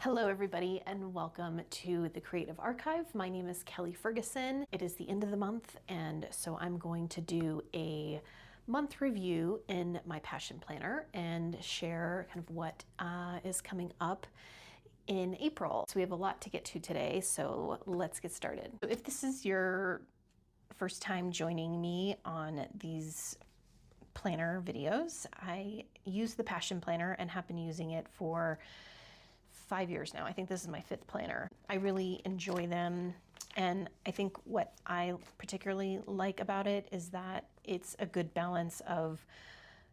Hello everybody and welcome to the Creative Archive. My name is Kelly Ferguson. It is the end of the month and so I'm going to do a month review in my passion planner and share kind of what is coming up in April. So we have a lot to get to today, so let's get started. If this is your first time joining me on these planner videos, I use the passion planner and have been using it for 5 years now. I think this is my 5th planner. I really enjoy them, and I think what I particularly like about it is that it's a good balance of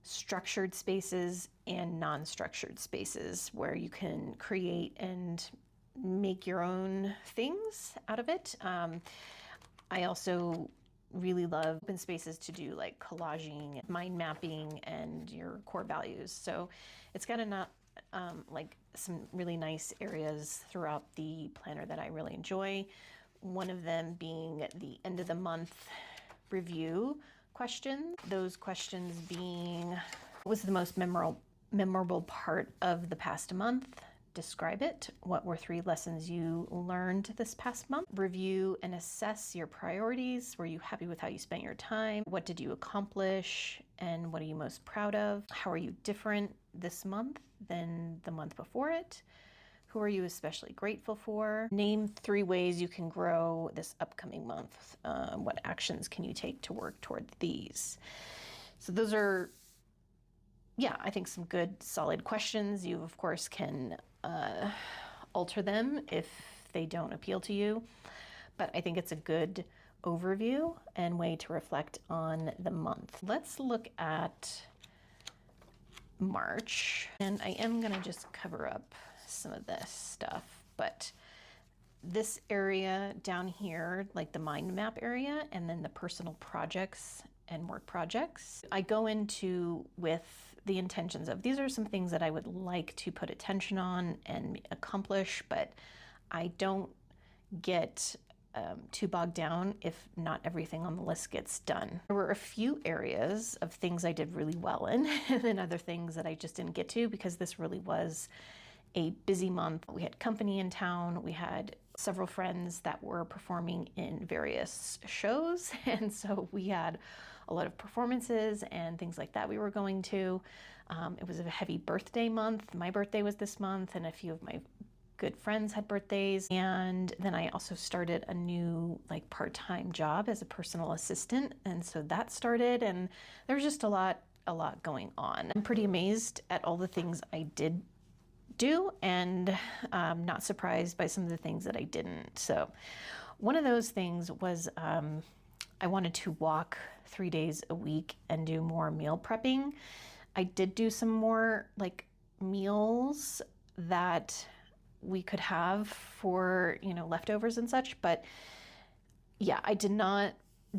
structured spaces and non-structured spaces where you can create and make your own things out of it. I also really love open spaces to do like collaging, mind mapping, and your core values. So it's got like some really nice areas throughout the planner that I really enjoy. One of them being the end of the month review questions. Those questions being, what was the most memorable part of the past month? Describe it. What were 3 lessons you learned this past month? Review and assess your priorities. Were you happy with how you spent your time? What did you accomplish? And what are you most proud of? How are you different this month than the month before it? Who are you especially grateful for? Name 3 ways you can grow this upcoming month. What actions can you take to work toward these? So those are, yeah, I think some good solid questions. You of course can alter them if they don't appeal to you, but I think it's a good overview and way to reflect on the month. Let's look at March, and I am gonna just cover up some of this stuff, but this area down here, like the mind map area, and then the personal projects and work projects, I go into with the intentions of, these are some things that I would like to put attention on and accomplish, but I don't get too bogged down if not everything on the list gets done. There were a few areas of things I did really well in and then other things that I just didn't get to because this really was a busy month. We had company in town. We had several friends that were performing in various shows. And so we had a lot of performances and things like that we were going to. It was a heavy birthday month. My birthday was this month, and a few of my good friends had birthdays. And then I also started a new like part-time job as a personal assistant. And so that started, and there was just a lot going on. I'm pretty amazed at all the things I did do, and not surprised by some of the things that I didn't. So one of those things was I wanted to walk 3 days a week and do more meal prepping. I did do some more like meals that we could have for, you know, leftovers and such, but yeah, I did not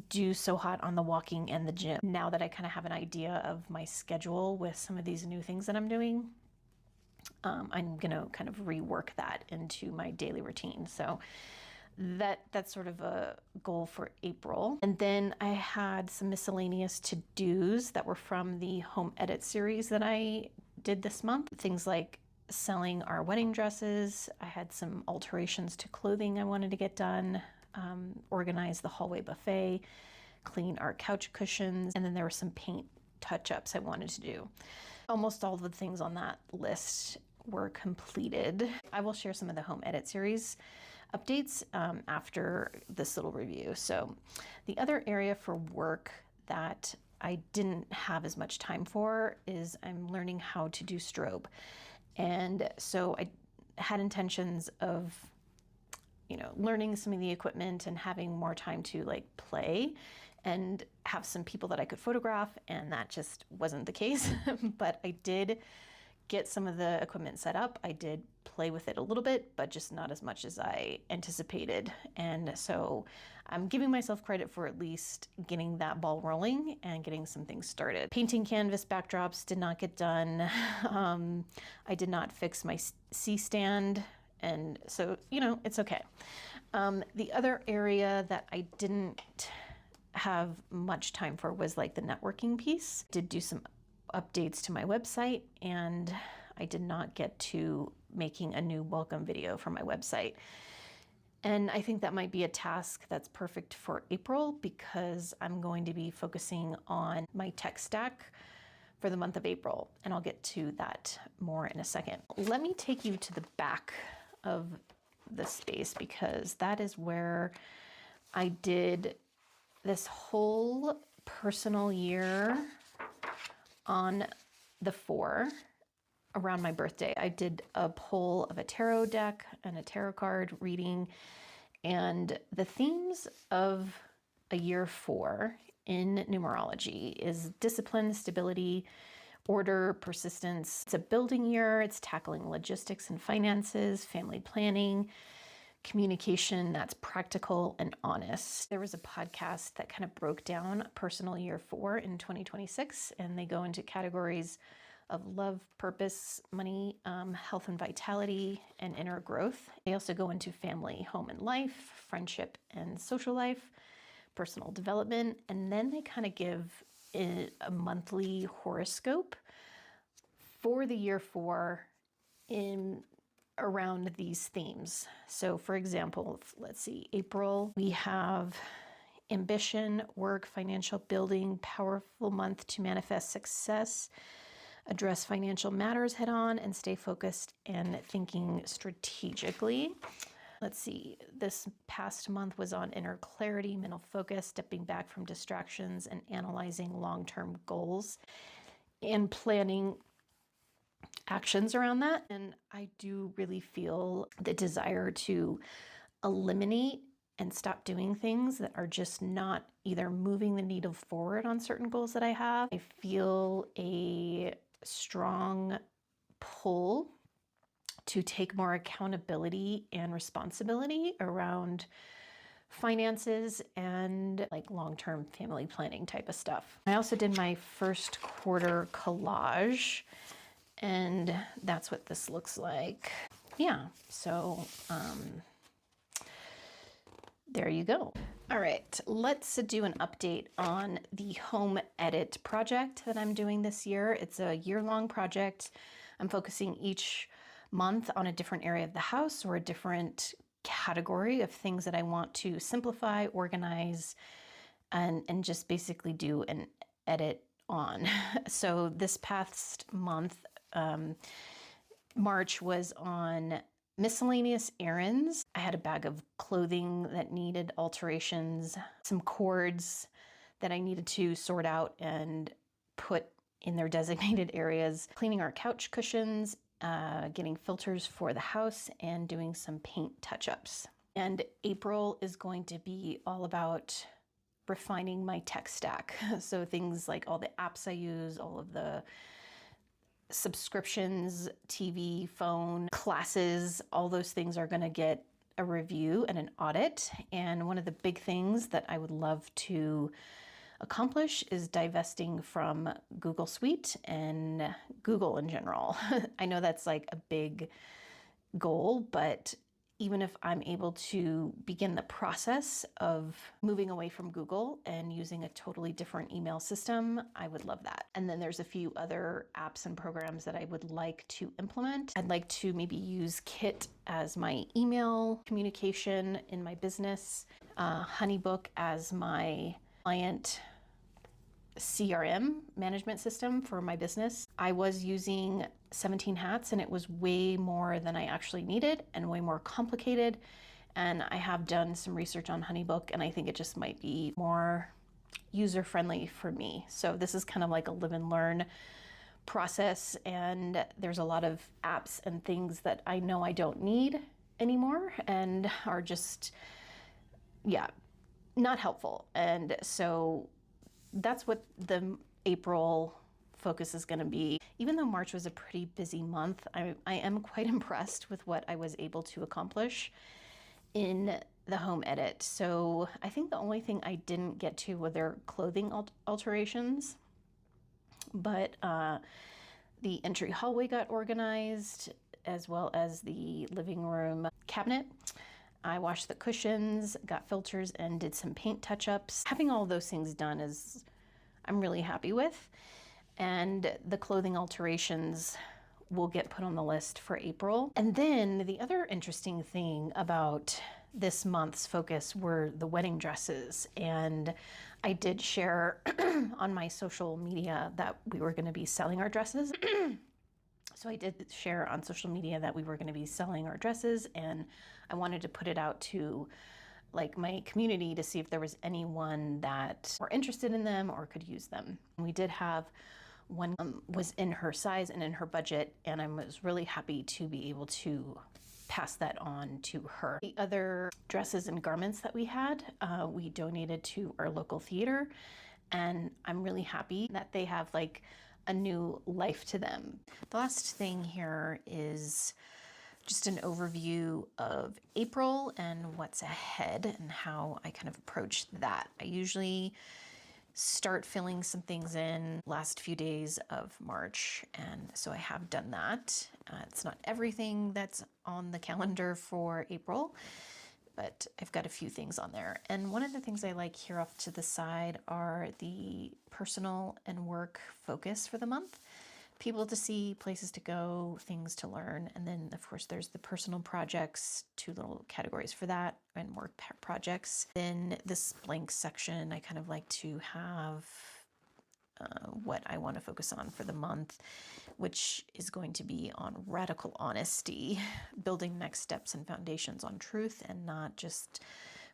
do so hot on the walking and the gym. Now that I kind of have an idea of my schedule with some of these new things that I'm doing, I'm gonna kind of rework that into my daily routine. So that's sort of a goal for April. And then I had some miscellaneous to-dos that were from the home edit series that I did this month. Things like selling our wedding dresses. I had some alterations to clothing I wanted to get done, organize the hallway buffet, clean our couch cushions, and then there were some paint touch-ups I wanted to do. Almost all of the things on that list were completed. I will share some of the home edit series updates after this little review. So the other area for work that I didn't have as much time for is I'm learning how to do strobe. And so I had intentions of, you know, learning some of the equipment and having more time to like play and have some people that I could photograph, and that just wasn't the case. But I did get some of the equipment set up. I did play with it a little bit, but just not as much as I anticipated. And so I'm giving myself credit for at least getting that ball rolling and getting some things started. Painting canvas backdrops did not get done. I did not fix my C-stand, and so, you know, it's okay. The other area that I didn't have much time for was like the networking piece. Did do some updates to my website, and I did not get to making a new welcome video for my website. And I think that might be a task that's perfect for April because I'm going to be focusing on my tech stack for the month of April, and I'll get to that more in a second. Let me take you to the back of the space because that is where I did this whole personal year on the 4 around my birthday. I did a pull of a tarot deck and a tarot card reading, and the themes of a year 4 in numerology is discipline, stability, order, persistence. It's a building year. It's tackling logistics and finances, family planning, communication that's practical and honest. There was a podcast that kind of broke down personal year 4 in 2026, and they go into categories of love, purpose, money, health and vitality, and inner growth. They also go into family, home and life, friendship and social life, personal development, and then they kind of give a monthly horoscope for the year 4 in around these themes. So for example, let's see, April, we have ambition, work, financial building, powerful month to manifest success, address financial matters head on, and stay focused and thinking strategically. Let's see, this past month was on inner clarity, mental focus, stepping back from distractions and analyzing long-term goals and planning actions around that. And I do really feel the desire to eliminate and stop doing things that are just not either moving the needle forward on certain goals that I have. I feel a strong pull to take more accountability and responsibility around finances and like long-term family planning type of stuff. I also did my first quarter collage, and that's what this looks like. Yeah, so there you go. All right, let's do an update on the home edit project that I'm doing this year. It's a year-long project. I'm focusing each month on a different area of the house or a different category of things that I want to simplify, organize, and just basically do an edit on. So this past month, March, was on miscellaneous errands. I had a bag of clothing that needed alterations, some cords that I needed to sort out and put in their designated areas, cleaning our couch cushions, getting filters for the house, and doing some paint touch-ups. And April is going to be all about refining my tech stack. So things like all the apps I use, all of the subscriptions, TV, phone, classes, all those things are going to get a review and an audit. And one of the big things that I would love to accomplish is divesting from Google Suite and Google in general. I know that's like a big goal, but even if I'm able to begin the process of moving away from Google and using a totally different email system, I would love that. And then there's a few other apps and programs that I would like to implement. I'd like to maybe use Kit as my email communication in my business, Honeybook as my client CRM management system for my business. I was using 17 Hats and it was way more than I actually needed and way more complicated. And I have done some research on Honeybook and I think it just might be more user-friendly for me. So this is kind of like a live and learn process, and there's a lot of apps and things that I know I don't need anymore and are just, yeah, not helpful. And so that's what the April focus is going to be. Even though March was a pretty busy month, I am quite impressed with what I was able to accomplish in the home edit. So I think the only thing I didn't get to were their clothing alterations, but the entry hallway got organized as well as the living room cabinet. I washed the cushions, got filters, and did some paint touch-ups. Having all those things done I'm really happy with. And the clothing alterations will get put on the list for April. And then the other interesting thing about this month's focus were the wedding dresses. And I did share on my social media that we were going to be selling our dresses. So I did share on social media that we were going to be selling our dresses, and I wanted to put it out to like my community to see if there was anyone that were interested in them or could use them. We did have one was in her size and in her budget, and I was really happy to be able to pass that on to her. The other dresses and garments that we had, we donated to our local theater, and I'm really happy that they have like a new life to them. The last thing here is just an overview of April and what's ahead and how I kind of approach that. I usually start filling some things in last few days of March, and so I have done that. It's not everything that's on the calendar for April, but I've got a few things on there. And one of the things I like here off to the side are the personal and work focus for the month. People to see, places to go, things to learn. And then of course there's the personal projects, 2 little categories for that, and work projects. Then this blank section, I kind of like to have what I want to focus on for the month, which is going to be on radical honesty, building next steps and foundations on truth, and not just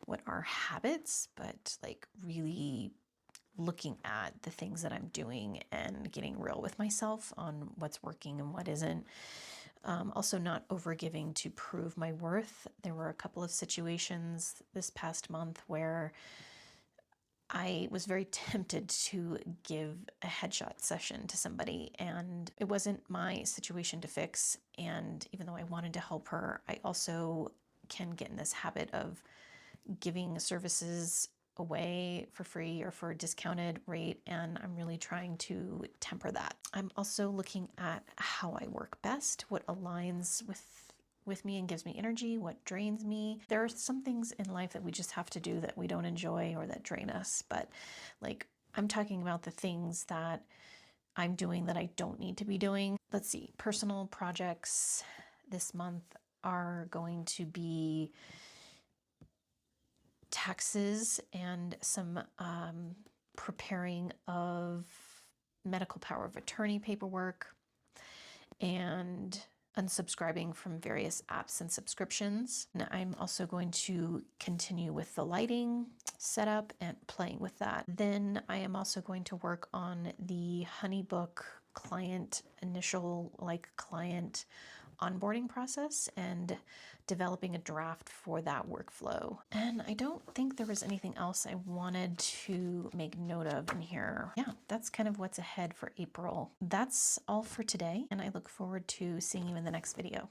what are habits, but like really looking at the things that I'm doing and getting real with myself on what's working and what isn't. Also not overgiving to prove my worth. There were a couple of situations this past month where I was very tempted to give a headshot session to somebody, and it wasn't my situation to fix. And even though I wanted to help her, I also can get in this habit of giving services away for free or for a discounted rate, and I'm really trying to temper that. I'm also looking at how I work best, what aligns with me and gives me energy, what drains me. There are some things in life that we just have to do that we don't enjoy or that drain us, but like I'm talking about the things that I'm doing that I don't need to be doing. Let's see, personal projects this month are going to be taxes and some preparing of medical power of attorney paperwork, and unsubscribing from various apps and subscriptions. And I'm also going to continue with the lighting setup and playing with that. Then I am also going to work on the HoneyBook initial client onboarding process and developing a draft for that workflow. And I don't think there was anything else I wanted to make note of in here. Yeah, that's kind of what's ahead for April. That's all for today, and I look forward to seeing you in the next video.